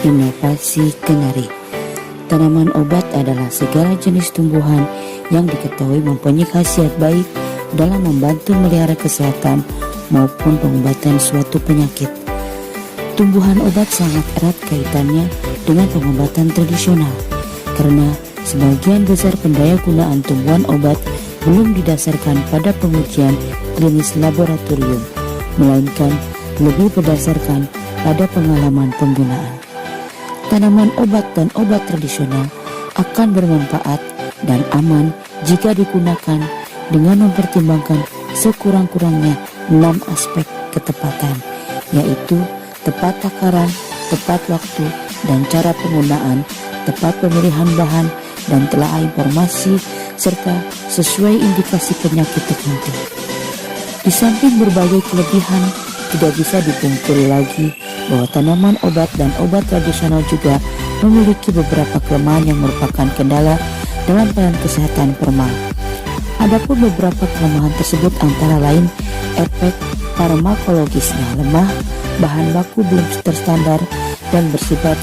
Inovasi kenari. Tanaman obat adalah segala jenis tumbuhan yang diketahui mempunyai khasiat baik dalam membantu melihara kesehatan maupun pengobatan suatu penyakit. Tumbuhan obat sangat erat kaitannya dengan pengobatan tradisional, karena sebagian besar pendaya gunaan tumbuhan obat belum didasarkan pada pengujian klinis laboratorium, melainkan lebih berdasarkan pada pengalaman penggunaan. Tanaman obat dan obat tradisional akan bermanfaat dan aman jika digunakan dengan mempertimbangkan sekurang-kurangnya 6 aspek ketepatan, yaitu tepat takaran, tepat waktu dan cara penggunaan, tepat pemilihan bahan dan telaah informasi, serta sesuai indikasi penyakit tertentu. Di samping berbagai kelebihan, tidak bisa dipungkiri lagi bahwa tanaman obat dan obat tradisional juga memiliki beberapa kelemahan yang merupakan kendala dalam pelayanan kesehatan formal. Adapun beberapa kelemahan tersebut antara lain efek farmakologisnya lemah, bahan baku belum terstandar dan bersifat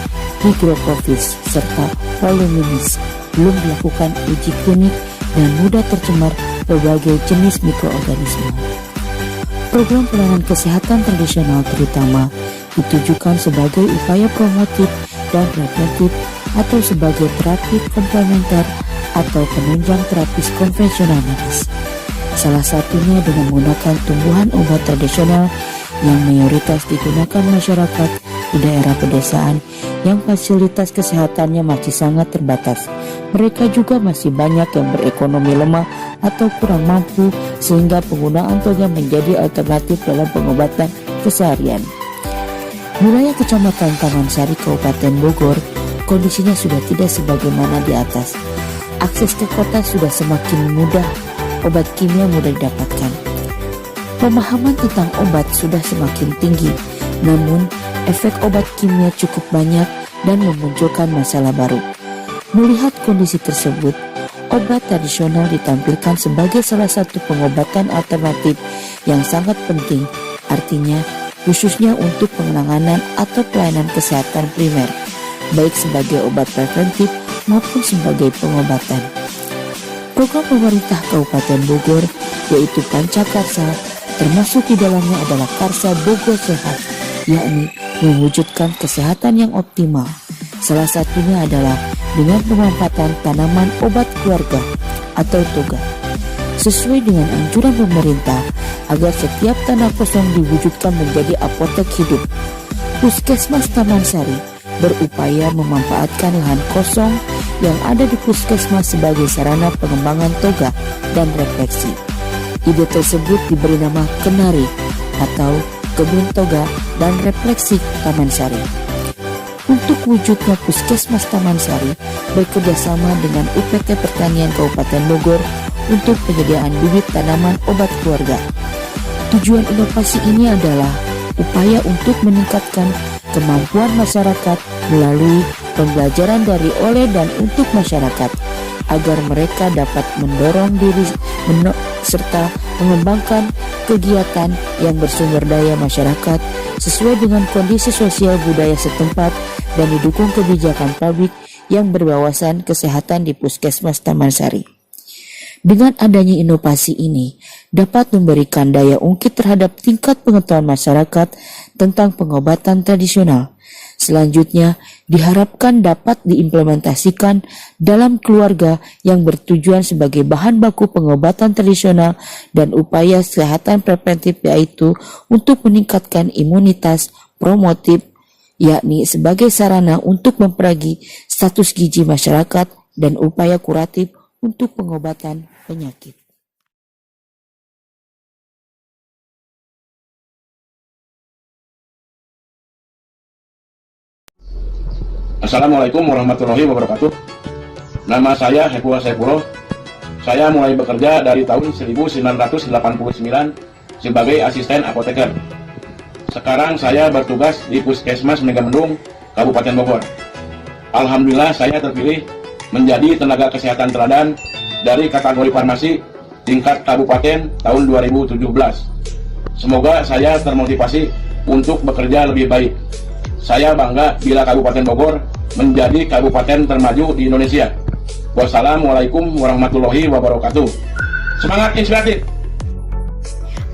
higrofobis serta voluminis, belum dilakukan uji klinik dan mudah tercemar berbagai jenis mikroorganisme. Program pelayanan kesehatan tradisional terutama ditujukan sebagai upaya promotif dan preventif atau sebagai terapi komplementer atau penunjang terapis konvensional medis. Salah satunya dengan menggunakan tumbuhan obat tradisional yang mayoritas digunakan masyarakat di daerah pedesaan yang fasilitas kesehatannya masih sangat terbatas. Mereka juga masih banyak yang berekonomi lemah atau kurang mampu, sehingga penggunaan toga menjadi alternatif dalam pengobatan keseharian. Wilayah Kecamatan Taman Sari, Kabupaten Bogor, kondisinya sudah tidak sebagaimana di atas. Akses ke kota sudah semakin mudah, obat kimia mudah didapatkan. Pemahaman tentang obat sudah semakin tinggi, namun efek obat kimia cukup banyak dan memunculkan masalah baru. Melihat kondisi tersebut, obat tradisional ditampilkan sebagai salah satu pengobatan alternatif yang sangat penting, artinya khususnya untuk penanganan atau pelayanan kesehatan primer, baik sebagai obat preventif maupun sebagai pengobatan. Program pemerintah Kabupaten Bogor yaitu Pancakarsa, termasuk di dalamnya adalah Karsa Bogor Sehat, yakni mewujudkan kesehatan yang optimal. Salah satunya adalah dengan pemanfaatan tanaman obat keluarga atau toga. Sesuai dengan anjuran pemerintah agar setiap tanah kosong diwujudkan menjadi apotek hidup, Puskesmas Taman Sari berupaya memanfaatkan lahan kosong yang ada di puskesmas sebagai sarana pengembangan toga dan refleksi. Ide tersebut diberi nama Kenari atau Kebun Toga dan Refleksi Taman Sari. Untuk wujudnya Puskesmas Taman Sari bekerjasama dengan UPT Pertanian Kabupaten Bogor untuk penyediaan bibit tanaman obat keluarga. Tujuan inovasi ini adalah upaya untuk meningkatkan kemampuan masyarakat melalui pembelajaran dari oleh dan untuk masyarakat, agar mereka dapat mendorong diri serta mengembangkan kegiatan yang bersumber daya masyarakat sesuai dengan kondisi sosial budaya setempat dan didukung kebijakan publik yang berwawasan kesehatan di Puskesmas Taman Sari. Dengan adanya inovasi ini dapat memberikan daya ungkit terhadap tingkat pengetahuan masyarakat tentang pengobatan tradisional. Selanjutnya diharapkan dapat diimplementasikan dalam keluarga yang bertujuan sebagai bahan baku pengobatan tradisional dan upaya kesehatan preventif, yaitu untuk meningkatkan imunitas promotif, yakni sebagai sarana untuk memperbaiki status gizi masyarakat dan upaya kuratif untuk pengobatan penyakit. Assalamualaikum warahmatullahi wabarakatuh. Nama saya Hepula Saifullah. Saya mulai bekerja dari tahun 1989 sebagai asisten apoteker. Sekarang saya bertugas di Puskesmas Megamendung, Kabupaten Bogor. Alhamdulillah saya terpilih menjadi tenaga kesehatan teladan dari kategori farmasi tingkat kabupaten tahun 2017. Semoga saya termotivasi untuk bekerja lebih baik. Saya bangga bila Kabupaten Bogor menjadi kabupaten termaju di Indonesia. Wassalamualaikum warahmatullahi wabarakatuh. Semangat inspiratif!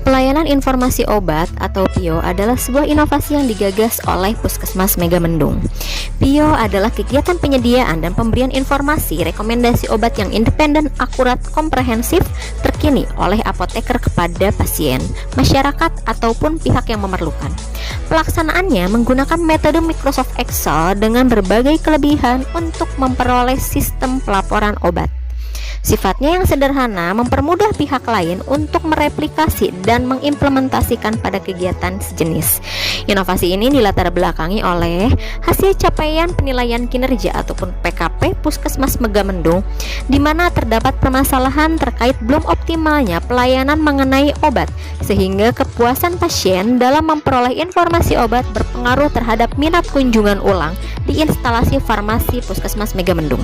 Pelayanan Informasi Obat atau PIO adalah sebuah inovasi yang digagas oleh Puskesmas Megamendung. PIO adalah kegiatan penyediaan dan pemberian informasi rekomendasi obat yang independen, akurat, komprehensif, terkini oleh apoteker kepada pasien, masyarakat, ataupun pihak yang memerlukan. Pelaksanaannya menggunakan metode Microsoft Excel dengan berbagai kelebihan untuk memperoleh sistem pelaporan obat. Sifatnya yang sederhana mempermudah pihak lain untuk mereplikasi dan mengimplementasikan pada kegiatan sejenis. Inovasi ini dilatar belakangi oleh hasil capaian penilaian kinerja ataupun PKP Puskesmas Megamendung, di mana terdapat permasalahan terkait belum optimalnya pelayanan mengenai obat, sehingga kepuasan pasien dalam memperoleh informasi obat berpengaruh terhadap minat kunjungan ulang di instalasi farmasi Puskesmas Megamendung.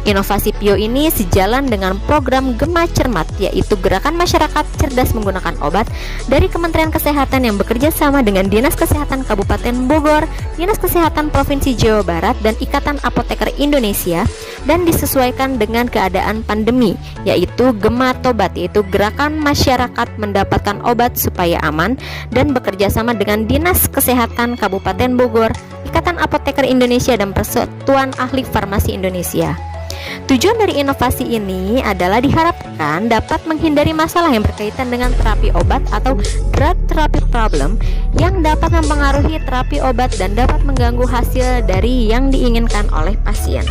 Inovasi PIO ini sejalan dengan program Gema Cermat, yaitu Gerakan Masyarakat Cerdas Menggunakan Obat dari Kementerian Kesehatan yang bekerja sama dengan Dinas Kesehatan Kabupaten Bogor, Dinas Kesehatan Provinsi Jawa Barat, dan Ikatan Apoteker Indonesia, dan disesuaikan dengan keadaan pandemi, yaitu Gema Tobat, yaitu Gerakan Masyarakat Mendapatkan Obat Supaya Aman, dan bekerja sama dengan Dinas Kesehatan Kabupaten Bogor, Ikatan Apoteker Indonesia, dan Persatuan Ahli Farmasi Indonesia. Tujuan dari inovasi ini adalah diharapkan dapat menghindari masalah yang berkaitan dengan terapi obat atau drug therapy problem yang dapat mempengaruhi terapi obat dan dapat mengganggu hasil dari yang diinginkan oleh pasien.